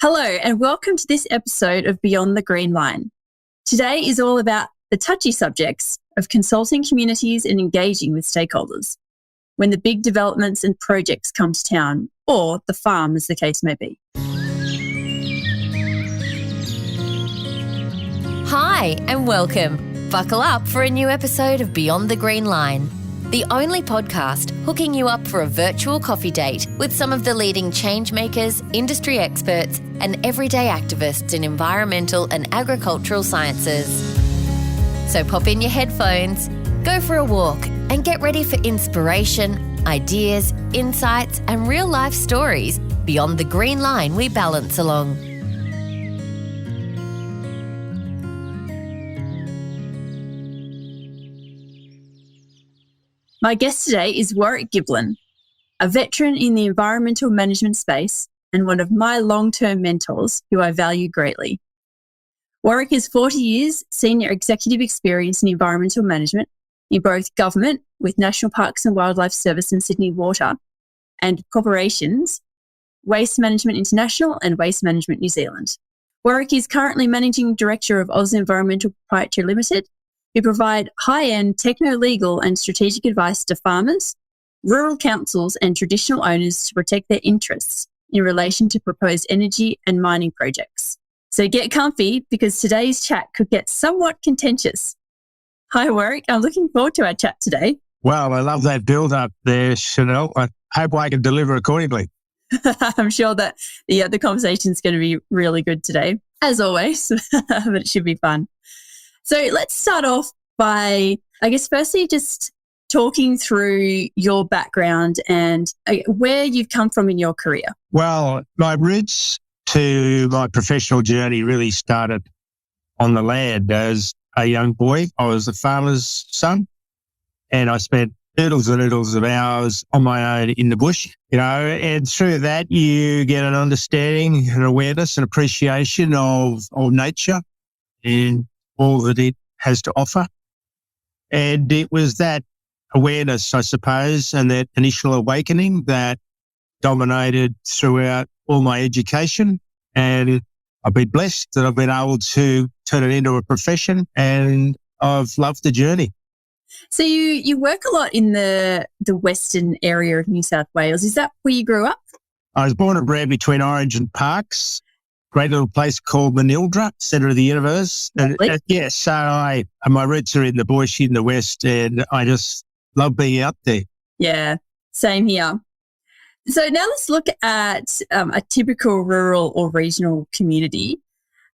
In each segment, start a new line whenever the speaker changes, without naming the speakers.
Hello and welcome to this episode of Beyond the Green Line. Today is all about the touchy subjects of consulting communities and engaging with stakeholders when the big developments and projects come to town, or the farm as the case may be.
Hi and welcome. Buckle up for a new episode of Beyond the Green Line, the only podcast hooking you up for a virtual coffee date with some of the leading change makers, industry experts, and everyday activists in environmental and agricultural sciences. So pop in your headphones, go for a walk, and get ready for inspiration, ideas, insights, and real-life stories beyond the green line we balance along.
My guest today is Warwick Giblin, a veteran in the environmental management space and one of my long-term mentors who I value greatly. Warwick has 40 years senior executive experience in environmental management in both government with National Parks and Wildlife Service and Sydney Water and corporations, Waste Management International and Waste Management New Zealand. Warwick is currently Managing Director of Oz Environmental Proprietary Limited, who provide high-end techno-legal and strategic advice to farmers, rural councils and traditional owners to protect their interests in relation to proposed energy and mining projects. So get comfy because today's chat could get somewhat contentious. Hi Warwick, I'm looking forward to our chat today.
Well, I love that build-up there, Shonelle. I hope I can deliver accordingly.
I'm sure that the conversation is going to be really good today, as always, but it should be fun. So let's start off by, I guess, firstly, just talking through your background and where you've come from in your career.
Well, my roots to my professional journey really started on the land as a young boy. I was a farmer's son and I spent oodles and oodles of hours on my own in the bush, and through that you get an understanding and awareness and appreciation of nature and all that it has to offer. And it was that awareness, I suppose, and that initial awakening that dominated throughout all my education. And I've been blessed that I've been able to turn it into a profession, and I've loved the journey.
So you work a lot in the western area of New South Wales. Is that where you grew up?
I was born and bred between Orange and Parkes. Great little place called Manildra, centre of the universe. And so my roots are in the bush in the west, and I just love being out there. Yeah,
same here. So now let's look at a typical rural or regional community,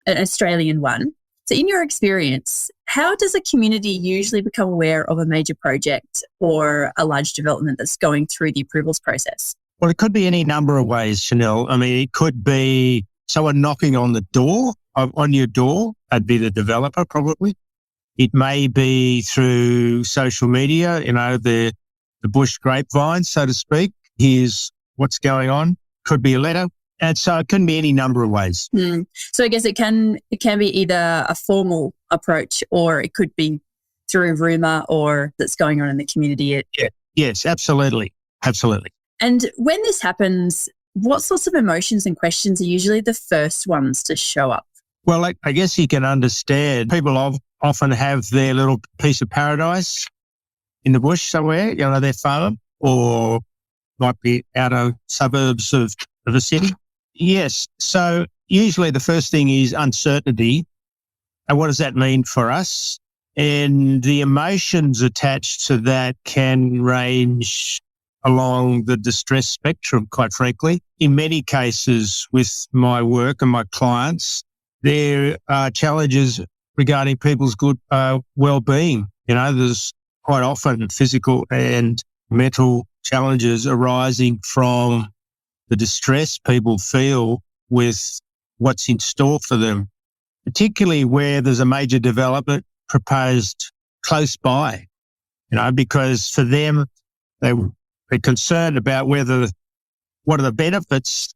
an Australian one. So in your experience, how does a community usually become aware of a major project or a large development that's going through the approvals process?
Well, it could be any number of ways, Shonelle. I mean, it could be someone knocking on your door. That'd be the developer probably. It may be through social media, the bush grapevine, so to speak. Here's what's going on. Could be a letter. And so it can be any number of ways.
So I guess it can be either a formal approach or it could be through a rumour or that's going on in the community.
Yes, absolutely. Absolutely.
And when this happens, what sorts of emotions and questions are usually the first ones to show up?
Well, I guess you can understand people often have their little piece of paradise in the bush somewhere, their farm, or might be out of suburbs of a city. Yes. So usually the first thing is uncertainty. And what does that mean for us? And the emotions attached to that can range along the distress spectrum, quite frankly. In many cases with my work and my clients, there are challenges regarding people's good well-being. There's quite often physical and mental challenges arising from the distress people feel with what's in store for them, particularly where there's a major development proposed close by, because for them, they're concerned about what are the benefits.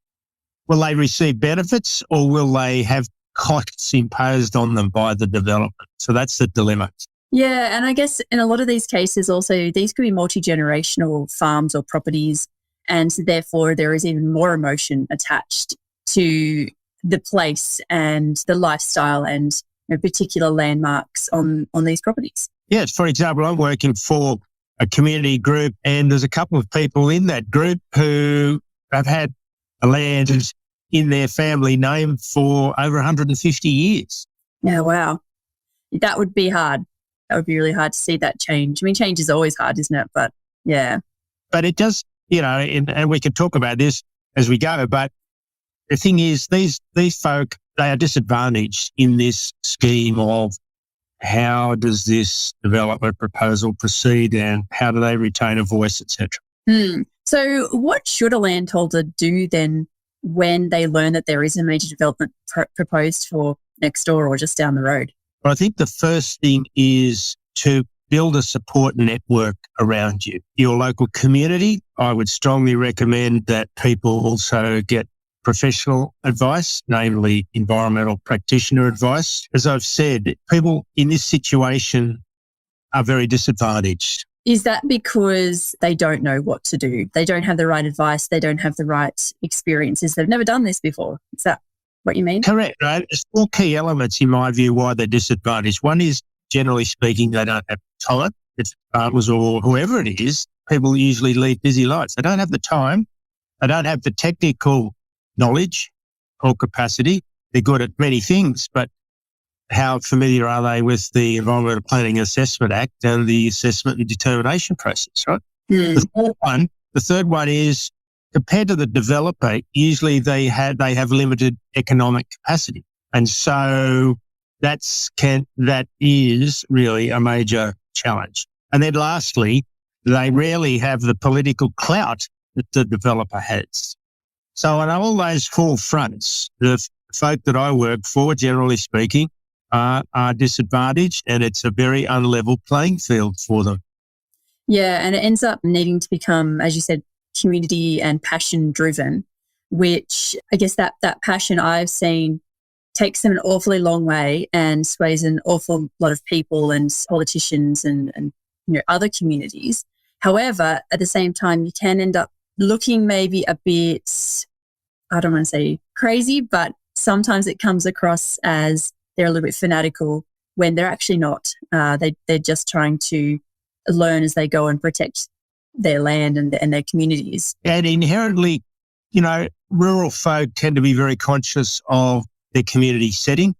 Will they receive benefits or will they have costs imposed on them by the development? So that's the dilemma.
Yeah, and I guess in a lot of these cases also, these could be multi-generational farms or properties, and therefore there is even more emotion attached to the place and the lifestyle and particular landmarks on these properties.
Yes, for example, I'm working for a community group and there's a couple of people in that group who have had a land in their family name for over 150 years.
Yeah, wow. That would be hard. That would be really hard to see that change. I mean, change is always hard, isn't it? But yeah.
But it does, and we can talk about this as we go, but the thing is, these folk, they are disadvantaged in this scheme of how does this development proposal proceed and how do they retain a voice, etc.
So what should a landholder do then when they learn that there is a major development proposed for next door or just down the road?
Well, I think the first thing is to build a support network around you. Your local community, I would strongly recommend that people also get professional advice, namely environmental practitioner advice. As I've said, people in this situation are very disadvantaged.
Is that because they don't know what to do? They don't have the right advice. They don't have the right experiences. They've never done this before. Is that what you mean?
Correct, right? There's four key elements, in my view, why they're disadvantaged. One is, generally speaking, they don't have time. It's farmers or whoever it is. People usually lead busy lives. They don't have the time. They don't have the technical knowledge or capacity. They're good at many things, but how familiar are they with the Environmental Planning Assessment Act and the assessment and determination process, right? The third one is, compared to the developer, usually they have limited economic capacity. And so that is really a major challenge. And then lastly, they rarely have the political clout that the developer has. So on all those four fronts, the folk that I work for, generally speaking, are disadvantaged, and it's a very unlevel playing field for them.
Yeah, and it ends up needing to become, as you said, community and passion driven, which I guess that passion I've seen takes them an awfully long way and sways an awful lot of people and politicians and other communities. However, at the same time, you can end up looking maybe a bit, I don't want to say crazy, but sometimes it comes across as they're a little bit fanatical when they're actually not. They're just trying to learn as they go and protect their land and their communities.
And inherently, rural folk tend to be very conscious of their community setting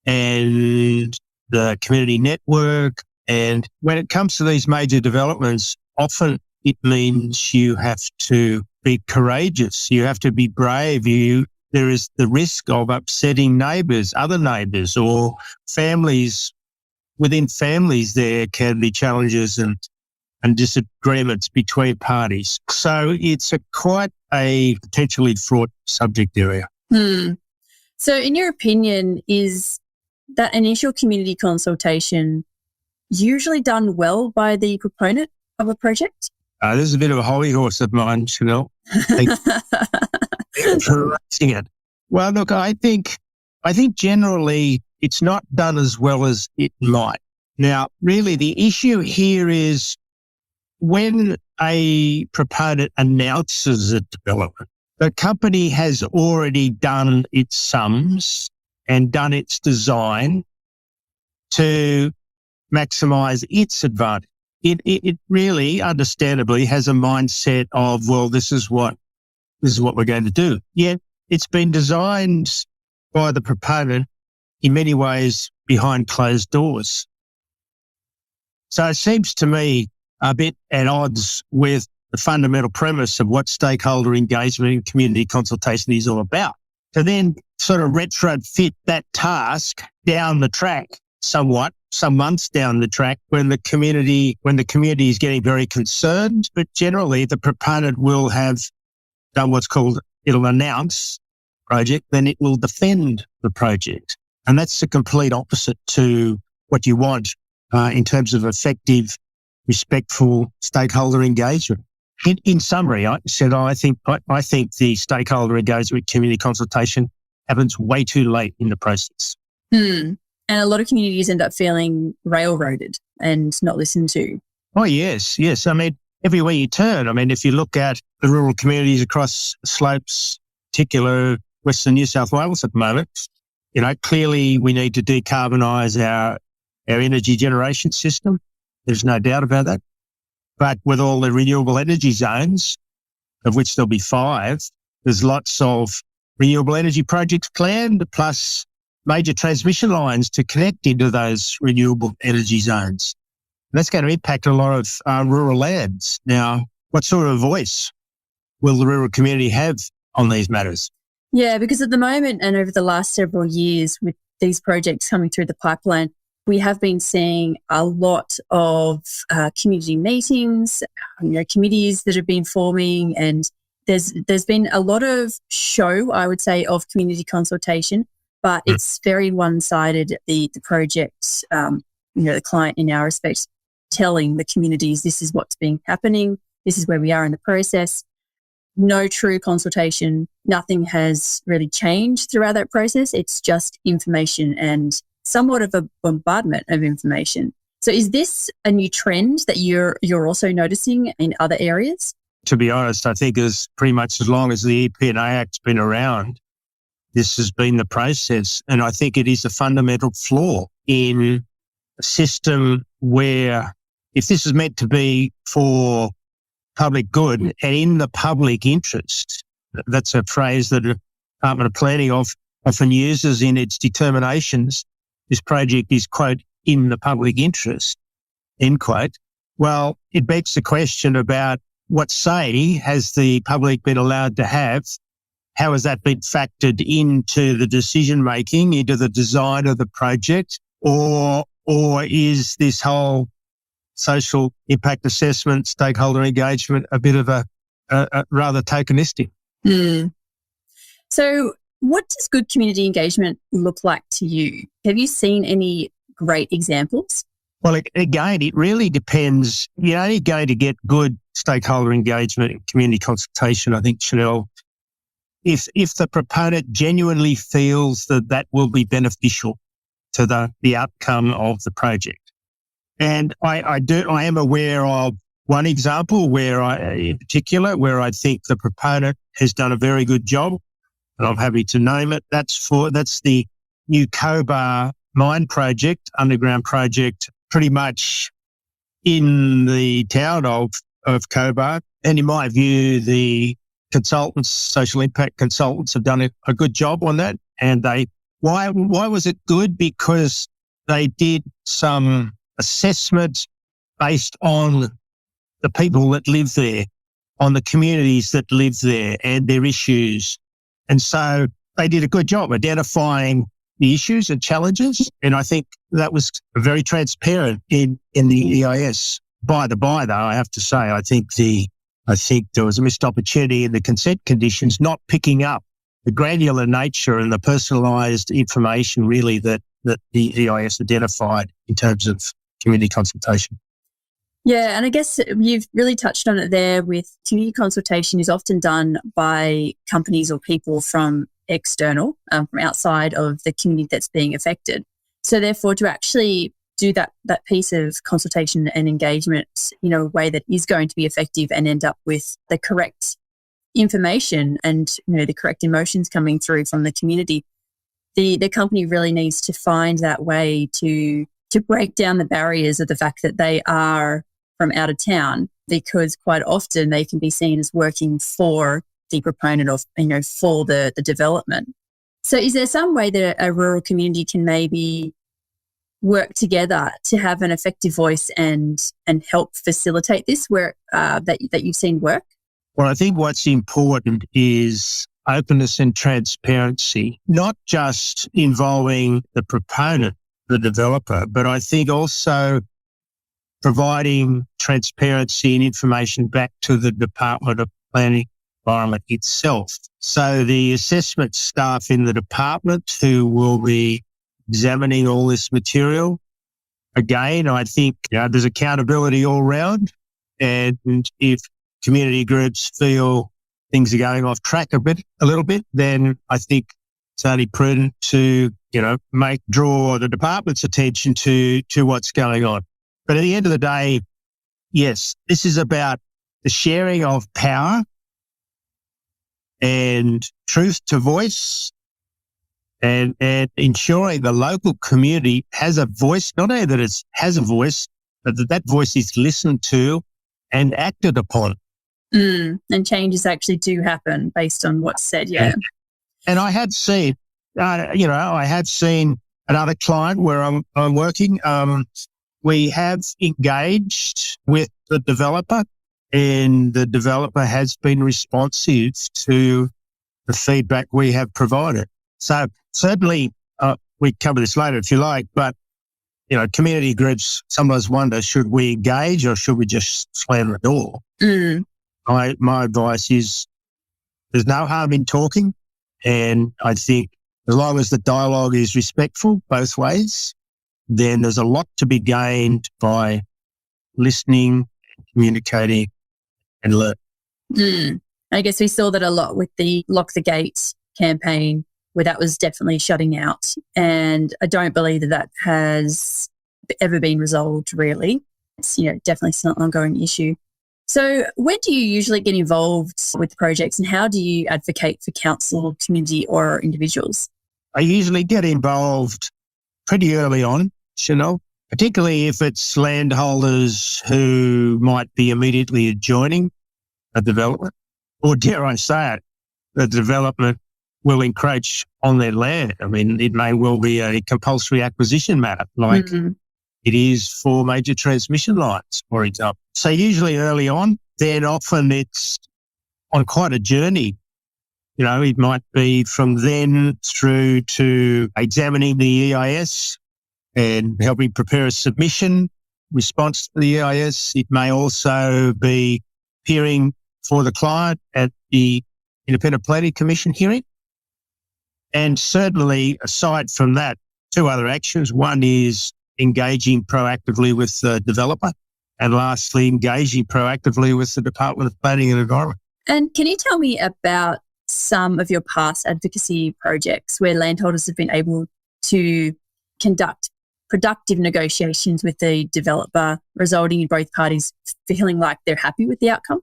and the community network. And when it comes to these major developments, often it means you have to be courageous. You have to be brave. There is the risk of upsetting other neighbours or families. Within families, there can be challenges and disagreements between parties. So it's quite a potentially fraught subject area.
So in your opinion, is that initial community consultation usually done well by the proponent of a project?
This is a bit of a hobby horse of mine, Shonelle. For raising it. Well, look, I think generally it's not done as well as it might. Now, really, the issue here is when a proponent announces a development, the company has already done its sums and done its design to maximise its advantage. It really, understandably, has a mindset of, well, this is what we're going to do. Yet it's been designed by the proponent in many ways behind closed doors. So it seems to me a bit at odds with the fundamental premise of what stakeholder engagement and community consultation is all about. To then sort of retrofit that task down the track somewhat, some months down the track when the community is getting very concerned, but generally the proponent will have done what's called, it'll announce project, then it will defend the project. And that's the complete opposite to what you want in terms of effective, respectful stakeholder engagement. In summary, I think the stakeholder engagement community consultation happens way too late in the process.
And a lot of communities end up feeling railroaded and not listened to.
Oh, yes. I mean, everywhere you turn. I mean, if you look at the rural communities across slopes, particular Western New South Wales at the moment. Clearly we need to decarbonise our energy generation system. There's no doubt about that. But with all the renewable energy zones, of which there'll be 5, there's lots of renewable energy projects planned, plus major transmission lines to connect into those renewable energy zones. And that's going to impact a lot of rural lands. Now, what sort of voice will the rural community have on these matters?
Yeah, because at the moment and over the last several years with these projects coming through the pipeline, we have been seeing a lot of community meetings, committees that have been forming, and there's been a lot of show, I would say, of community consultation, but it's very one-sided. The project, the client in our respect, telling the communities this is what's been happening, this is where we are in the process. No true consultation, nothing has really changed throughout that process. It's just information and somewhat of a bombardment of information. So is this a new trend that you're also noticing in other areas?
To be honest, I think as pretty much as long as the EP&A Act's been around, this has been the process. And I think it is a fundamental flaw in a system where, if this is meant to be for public good and in the public interest, that's a phrase that the Department of Planning often uses in its determinations. This project is, quote, in the public interest, end quote. Well, it begs the question about what say has the public been allowed to have? How has that been factored into the decision-making, into the design of the project? Or is this whole social impact assessment, stakeholder engagement, a bit of a rather tokenistic?
So what does good community engagement look like to you? Have you seen any great examples?
Well, again, it really depends. You're only going to get good stakeholder engagement and community consultation, I think, Shonelle, if the proponent genuinely feels that will be beneficial to the outcome of the project. And I am aware of one example in particular where I think the proponent has done a very good job, and I'm happy to name it. That's the new Cobar mine project, underground project, pretty much in the town of Cobar. And in my view, the consultants, social impact consultants, have done a good job on that. And why was it good? Because they did some assessment based on the people that live there, on the communities that live there and their issues. And so they did a good job identifying the issues and challenges. And I think that was very transparent in the EIS. By the by, though, I have to say, I think there was a missed opportunity in the consent conditions, not picking up the granular nature and the personalised information really that the EIS identified in terms of community consultation.
Yeah, and I guess you've really touched on it there with community consultation is often done by companies or people from external, from outside of the community that's being affected. So therefore, to actually do that piece of consultation and engagement in a way that is going to be effective and end up with the correct information and the correct emotions coming through from the community, the company really needs to find that way to break down the barriers of the fact that they are from out of town, because quite often they can be seen as working for the proponent of, for the development. So is there some way that a rural community can maybe work together to have an effective voice and help facilitate this where that you've seen work?
Well, I think what's important is openness and transparency, not just involving the proponent, the developer, but I think also providing transparency and information back to the Department of Planning Environment itself. So the assessment staff in the department who will be examining all this material, again, I think there's accountability all round. And if community groups feel things are going off track a little bit, then I think it's only prudent to, draw the department's attention to what's going on. But at the end of the day, yes, this is about the sharing of power and truth to voice, and ensuring the local community has a voice, not only that it has a voice, but that voice is listened to and acted upon.
And changes actually do happen based on what's said, yeah.
And I had seen, another client where I'm working. We have engaged with the developer, and the developer has been responsive to the feedback we have provided. So certainly, we cover this later if you like, but, community groups sometimes wonder, should we engage or should we just slam the door? My advice is there's no harm in talking. And I think as long as the dialogue is respectful both ways, then there's a lot to be gained by listening, communicating and learning.
I guess we saw that a lot with the Lock the Gate campaign, where that was definitely shutting out. And I don't believe that has ever been resolved, really. It's, definitely still an ongoing issue. So when do you usually get involved with projects, and how do you advocate for council, community or individuals?
I usually get involved pretty early on, Shonelle, particularly if it's landholders who might be immediately adjoining a development, or dare I say it, the development will encroach on their land. I mean, it may well be a compulsory acquisition matter, like it is for major transmission lines, for example. So usually early on, then often it's on quite a journey. It might be from then through to examining the EIS and helping prepare a submission response to the EIS. It may also be appearing for the client at the Independent Planning Commission hearing. And certainly, aside from that, two other actions. One is engaging proactively with the developer, and lastly, engaging proactively with the Department of Planning and Environment.
And can you tell me about some of your past advocacy projects where landholders have been able to conduct productive negotiations with the developer, resulting in both parties feeling like they're happy with the outcome?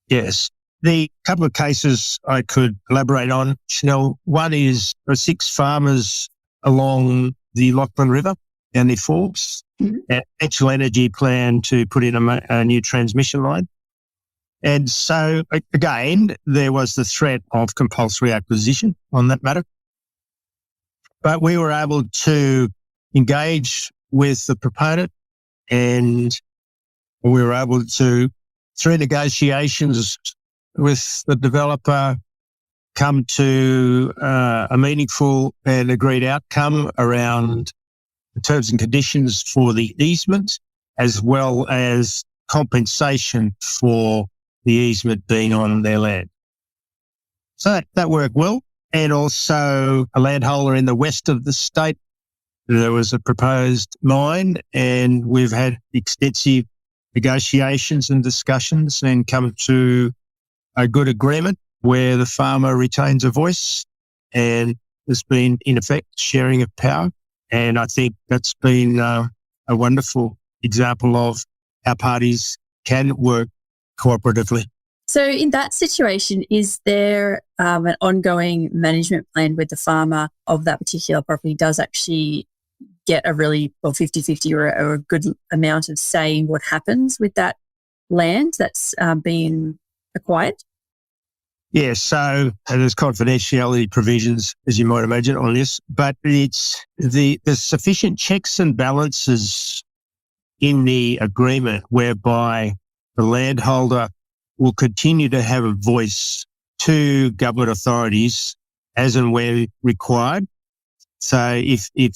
Yes. The couple of cases I could elaborate on, Shonelle, one is 6 farmers along the Lachlan River and the Forbes, an actual energy plan to put in a new transmission line. And so, again, there was the threat of compulsory acquisition on that matter. But we were able to engage with the proponent, and we were able to, through negotiations with the developer, come to a meaningful and agreed outcome around the terms and conditions for the easement, as well as compensation for the easement being on their land. So that worked well. And also a landholder in the west of the state, there was a proposed mine, and we've had extensive negotiations and discussions and come to a good agreement where the farmer retains a voice, and there's been, in effect, sharing of power. And I think that's been a wonderful example of how parties can work cooperatively.
So in that situation, is there an ongoing management plan where the farmer of that particular property does actually get a really 50-50 or a good amount of say in what happens with that land that's being acquired?
Yeah, so there's confidentiality provisions, as you might imagine, on this, but it's there's sufficient checks and balances in the agreement whereby the landholder will continue to have a voice to government authorities as and where required. So if the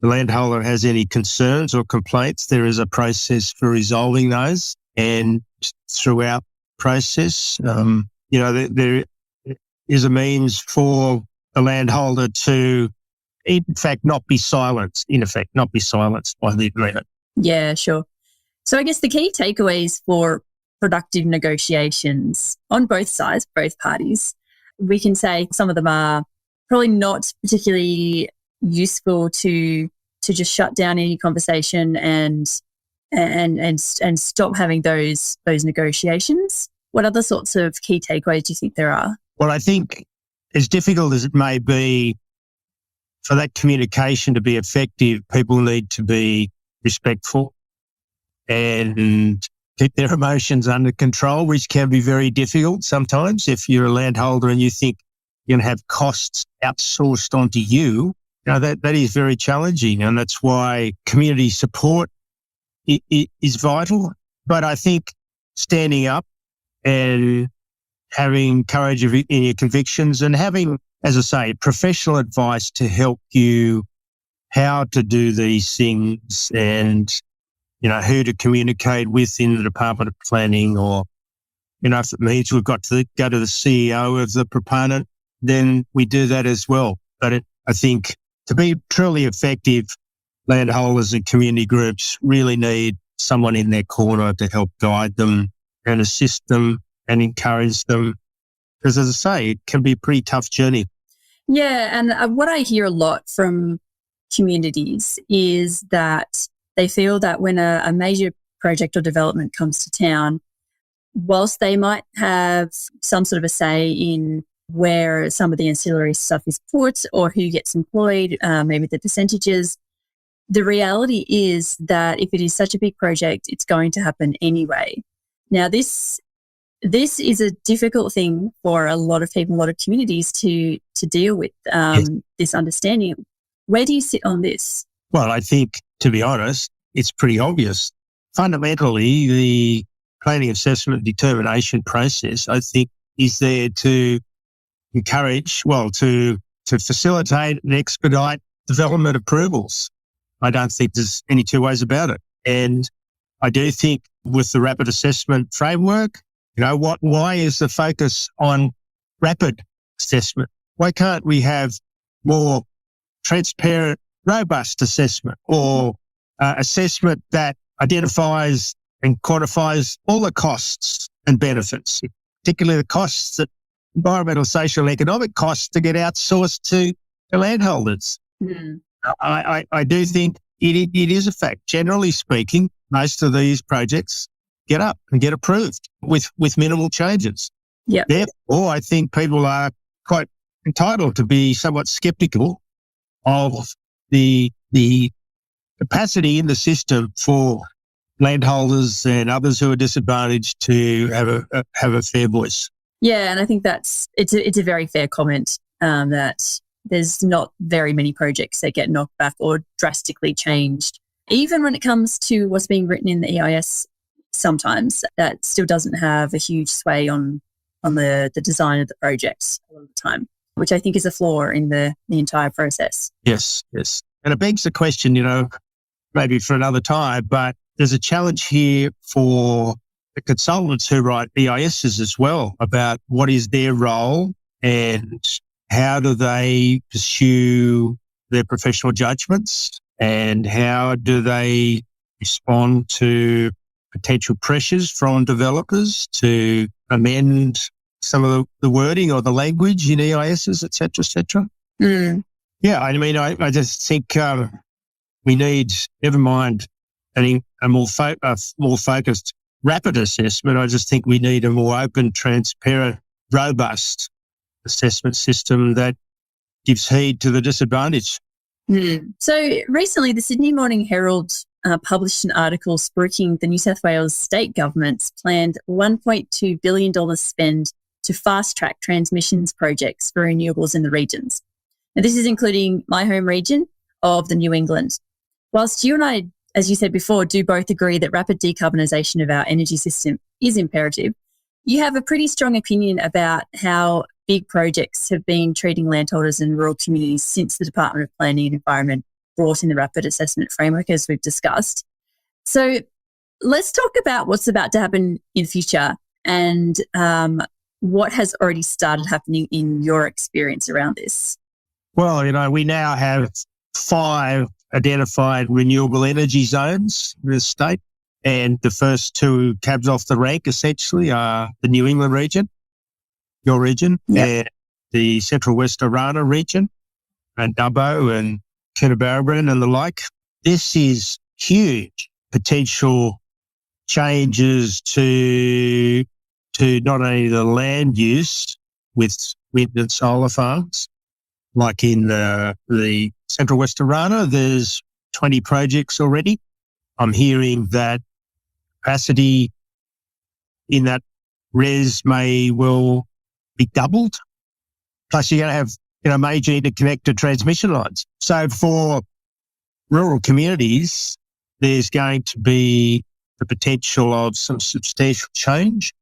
landholder has any concerns or complaints, there is a process for resolving those. And throughout the process, there is a means for the landholder to, in fact, not be silenced by the agreement.
Yeah, sure. So I guess the key takeaways for productive negotiations on both sides, both parties, we can say some of them are probably not particularly useful to just shut down any conversation and stop having those negotiations. What other sorts of key takeaways do you think there are?
Well, I think as difficult as it may be for that communication to be effective, people need to be respectful and keep their emotions under control, which can be very difficult sometimes. If you're a landholder and you think you're going to have costs outsourced onto you, that is very challenging. And that's why community support is vital. But I think standing up and having courage in your convictions and having, as I say, professional advice to help you how to do these things and, who to communicate with in the Department of Planning, or, if it means we've got to go to the CEO of the proponent, then we do that as well. But I think to be truly effective, landholders and community groups really need someone in their corner to help guide them and assist them and encourage them. Because as I say, it can be a pretty tough journey.
Yeah, and what I hear a lot from communities is that they feel that when a major project or development comes to town, whilst they might have some sort of a say in where some of the ancillary stuff is put or who gets employed, maybe the percentages, the reality is that if it is such a big project, it's going to happen anyway. Now, this is a difficult thing for a lot of people, a lot of communities to deal with,
Yes.
this understanding. Where do you sit on this?
Well, I think, to be honest, it's pretty obvious. Fundamentally, the planning assessment determination process, I think, is there to encourage, to facilitate and expedite development approvals. I don't think there's any two ways about it. And I do think with the rapid assessment framework, why is the focus on rapid assessment? Why can't we have more transparent, robust assessment, or assessment that identifies and quantifies all the costs and benefits, particularly the costs, that environmental, social, and economic costs, to get outsourced to landholders?
Mm.
I do think it is a fact. Generally speaking, most of these projects get up and get approved with minimal changes.
Yeah.
Therefore, I think people are quite entitled to be somewhat sceptical of the capacity in the system for landholders and others who are disadvantaged to have a fair voice.
Yeah, and I think it's a very fair comment, that there's not very many projects that get knocked back or drastically changed. Even when it comes to what's being written in the EIS, sometimes that still doesn't have a huge sway on the design of the projects a lot of the time, which I think is a flaw in the entire process.
Yes. And it begs the question, maybe for another time, but there's a challenge here for the consultants who write EISs as well about what is their role and how do they pursue their professional judgments and how do they respond to potential pressures from developers to amend some of the wording or the language in EISs, et cetera, et cetera.
Mm.
Yeah, I mean, I just think we need, never mind a more focused rapid assessment. I just think we need a more open, transparent, robust assessment system that gives heed to the disadvantaged.
Mm. So recently, the Sydney Morning Herald published an article spruiking the New South Wales state government's planned $1.2 billion spend to fast-track transmissions projects for renewables in the regions. Now, this is including my home region of the New England. Whilst you and I, as you said before, do both agree that rapid decarbonisation of our energy system is imperative, you have a pretty strong opinion about how big projects have been treating landholders and rural communities since the Department of Planning and Environment brought in the rapid assessment framework, as we've discussed. So let's talk about what's about to happen in the future and what has already started happening in your experience around this.
Well, we now have 5 identified renewable energy zones in the state, and the first 2 cabs off the rank essentially are the New England region, your region,
Yep.
and the Central West Orana region, and Dubbo and Coonabarabran and the like. This is huge potential changes to not only the land use, with wind and solar farms. Like in the Central West Arana, there's 20 projects already. I'm hearing that capacity in that res may well be doubled. Plus you're going to have, major interconnected transmission lines. So for rural communities, there's going to be the potential of some substantial change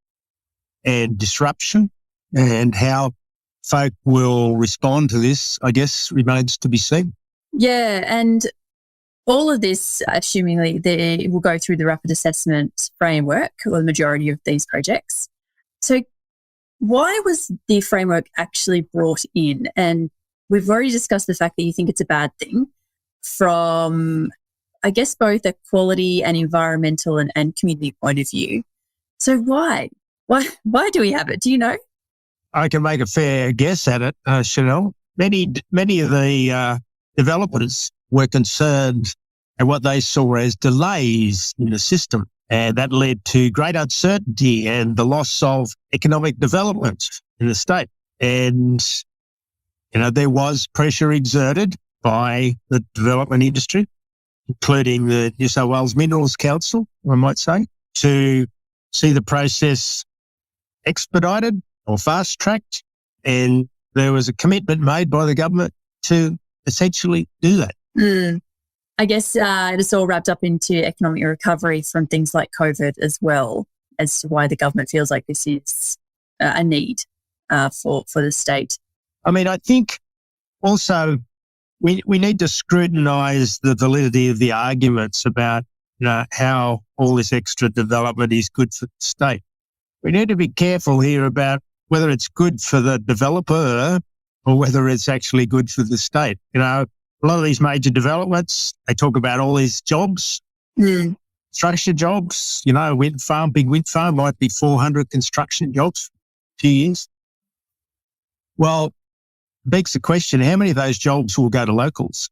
and disruption, and how folk will respond to this, I guess, remains to be seen.
Yeah, and all of this, assumingly, they will go through the rapid assessment framework, or the majority of these projects. So why was the framework actually brought in? And we've already discussed the fact that you think it's a bad thing from, I guess, both a quality and environmental and community point of view. So why? Why do we have it? Do you know?
I can make a fair guess at it, Shonelle. Many of the developers were concerned at what they saw as delays in the system, and that led to great uncertainty and the loss of economic development in the state. And, there was pressure exerted by the development industry, including the New South Wales Minerals Council, I might say, to see the process expedited or fast-tracked, and there was a commitment made by the government to essentially do that.
I guess it's all wrapped up into economic recovery from things like COVID as well, as to why the government feels like this is a need for the state.
I mean, I think also we need to scrutinise the validity of the arguments about how all this extra development is good for the state. We need to be careful here about whether it's good for the developer or whether it's actually good for the state. A lot of these major developments, they talk about all these jobs, construction jobs, wind farm, big wind farm might be 400 construction jobs for 2 years. Well, begs the question, how many of those jobs will go to locals?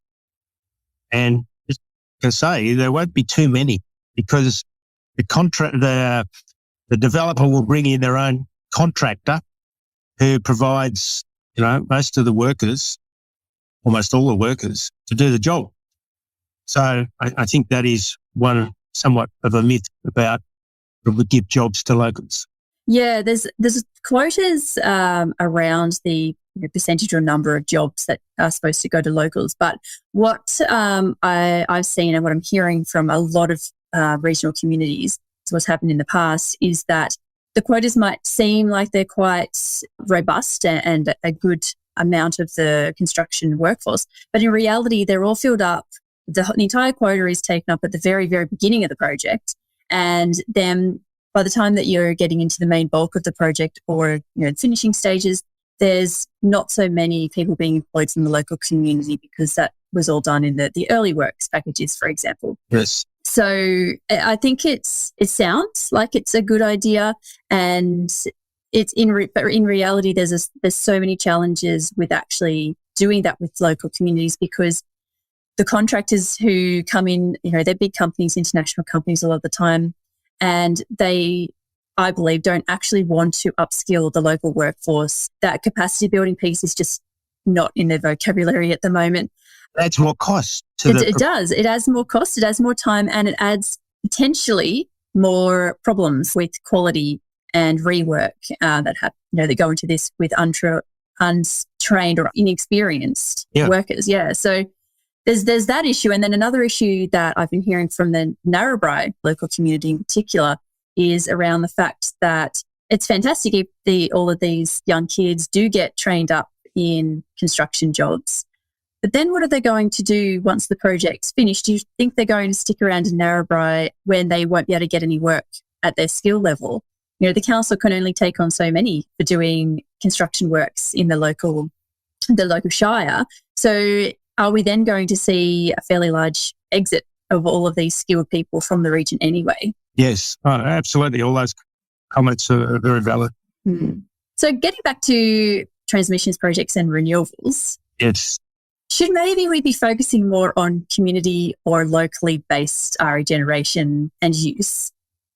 And just to say, there won't be too many, because the developer will bring in their own contractor who provides, most of the workers, almost all the workers, to do the job. So I think that is one somewhat of a myth about that we give jobs to locals.
Yeah, there's quotas around the percentage or number of jobs that are supposed to go to locals. But what I've seen and what I'm hearing from a lot of regional communities, what's happened in the past, is that the quotas might seem like they're quite robust and a good amount of the construction workforce, but in reality, they're all filled up. The entire quota is taken up at the very, very beginning of the project, and then by the time that you're getting into the main bulk of the project or finishing stages, there's not so many people being employed from the local community, because that was all done in the early works packages, for example.
Yes.
So I think it sounds like it's a good idea, and it's but in reality, there's so many challenges with actually doing that with local communities, because the contractors who come in, they're big companies, international companies a lot of the time, and they, I believe, don't actually want to upskill the local workforce. That capacity building piece is just not in their vocabulary at the moment.
Adds more cost
it does. It adds more cost, it adds more time, and it adds potentially more problems with quality and rework that go into this with untrained or inexperienced workers. Yeah. So there's that issue. And then another issue that I've been hearing from the Narrabri local community in particular is around the fact that it's fantastic if all of these young kids do get trained up in construction jobs. But then what are they going to do once the project's finished? Do you think they're going to stick around in Narrabri when they won't be able to get any work at their skill level? The council can only take on so many for doing construction works in the local shire. So are we then going to see a fairly large exit of all of these skilled people from the region anyway?
Yes, absolutely. All those comments are very valid.
So getting back to transmissions projects and renewables.
Yes.
Should maybe we be focusing more on community or locally based RE generation and use,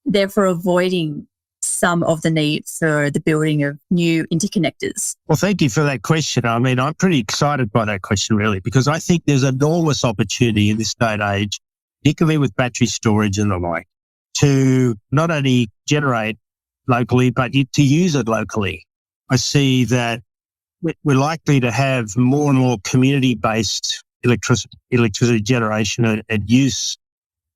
therefore avoiding some of the need for the building of new interconnectors?
Well, thank you for that question. I mean, I'm pretty excited by that question, really, because I think there's enormous opportunity in this day and age, particularly with battery storage and the like, to not only generate locally, but to use it locally. I see that we're likely to have more and more community-based electricity generation and use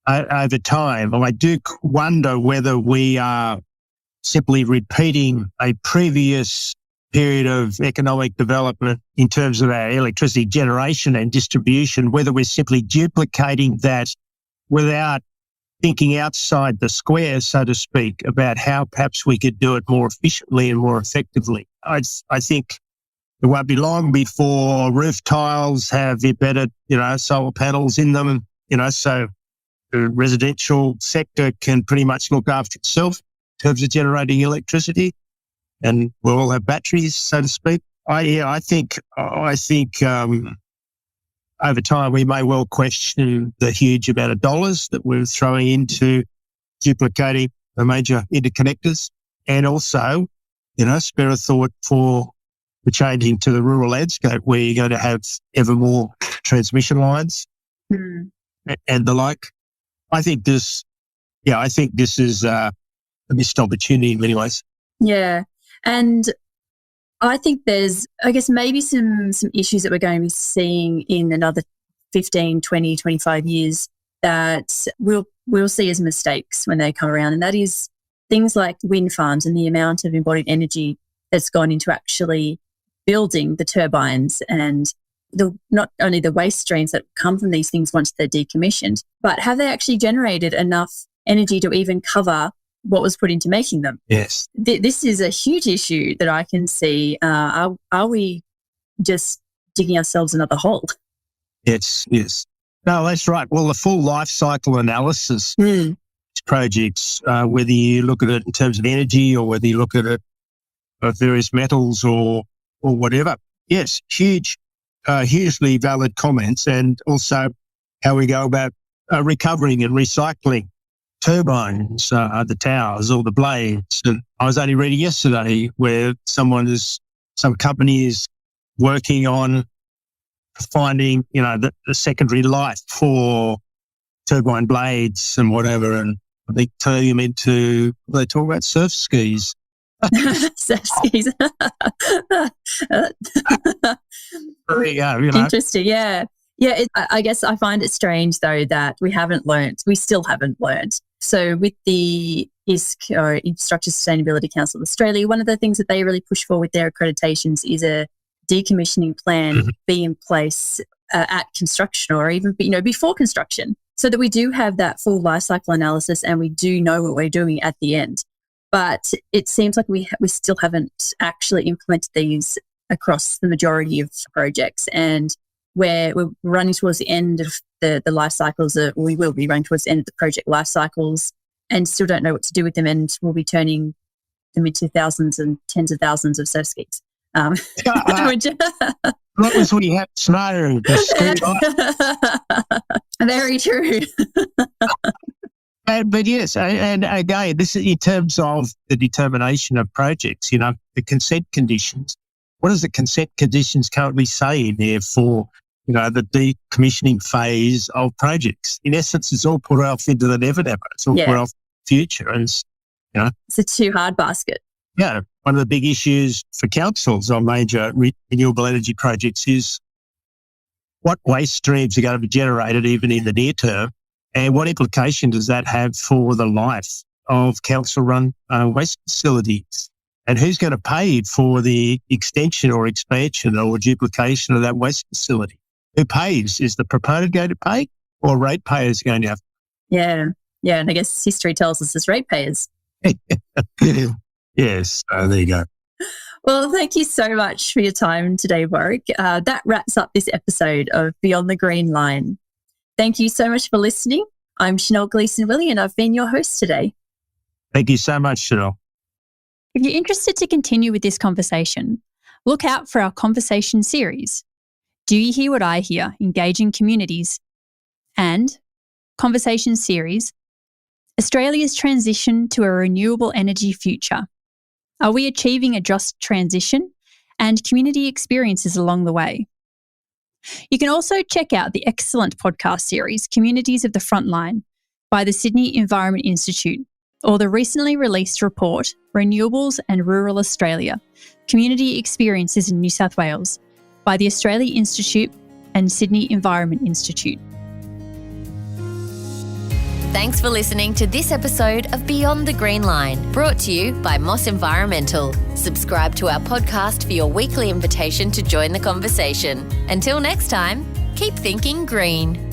over time. And I do wonder whether we are simply repeating a previous period of economic development in terms of our electricity generation and distribution, whether we're simply duplicating that without thinking outside the square, so to speak, about how perhaps we could do it more efficiently and more effectively. I think it won't be long before roof tiles have embedded, solar panels in them, so the residential sector can pretty much look after itself in terms of generating electricity, and we'll all have batteries, so to speak. I think over time we may well question the huge amount of dollars that we're throwing into duplicating the major interconnectors, and also, spare a thought for the changing to the rural landscape where you're going to have ever more transmission lines and the like. I think this is a missed opportunity in many ways.
Yeah. And I think there's, maybe some issues that we're going to be seeing in another 15, 20, 25 years that we'll see as mistakes when they come around. And that is things like wind farms and the amount of embodied energy that's gone into actually building the turbines and not only the waste streams that come from these things once they're decommissioned, but have they actually generated enough energy to even cover what was put into making them?
Yes.
This is a huge issue that I can see. Are we just digging ourselves another hole?
Yes. No, that's right. Well, the full life cycle analysis projects, whether you look at it in terms of energy or whether you look at it of various metals or whatever. Yes, hugely valid comments, and also how we go about recovering and recycling turbines, the towers or the blades. And I was only reading yesterday where some company is working on finding, the secondary life for turbine blades and whatever. And I think turning them into, they talk about surf skis.
Surf skis.
There you go.
Interesting, yeah. Yeah, I guess I find it strange, though, that we still haven't learned. So with the ISC, or Infrastructure Sustainability Council of Australia, one of the things that they really push for with their accreditations is a decommissioning plan be in place at construction, or even before construction, so that we do have that full life cycle analysis and we do know what we're doing at the end. But it seems like we still haven't actually implemented these across the majority of projects, and we're running towards the end of the life cycles, or we will be running towards the end of the project life cycles, and still don't know what to do with them, and we'll be turning the mid-2000s and tens of thousands of surf skis.
What was we have smarter?
Very true.
But yes, and again, this is in terms of the determination of projects, the consent conditions. What does the consent conditions currently say in there for, the decommissioning phase of projects? In essence, it's all put off into the never never. It's all put off future. And,
it's a too hard basket.
Yeah. One of the big issues for councils on major renewable energy projects is what waste streams are going to be generated even in the near term, and what implication does that have for the life of council-run waste facilities? And who's going to pay for the extension or expansion or duplication of that waste facility? Who pays? Is the proponent going to pay, or ratepayers going to have to pay?
Yeah. And I guess history tells us as ratepayers.
Yes, there you go.
Well, thank you so much for your time today, Warwick. That wraps up this episode of Beyond the Green Line. Thank you so much for listening. I'm Shonelle Gleeson-Willey, and I've been your host today.
Thank you so much, Shonelle.
If you're interested to continue with this conversation, look out for our conversation series, Do You Hear What I Hear? Engaging Communities, and conversation series, Australia's transition to a renewable energy future. Are we achieving a just transition? And community experiences along the way. You can also check out the excellent podcast series, Communities of the Frontline, by the Sydney Environment Institute, or the recently released report, Renewables and Rural Australia, Community Experiences in New South Wales, by the Australia Institute and Sydney Environment Institute.
Thanks for listening to this episode of Beyond the Green Line, brought to you by Oz Environmental. Subscribe to our podcast for your weekly invitation to join the conversation. Until next time, keep thinking green.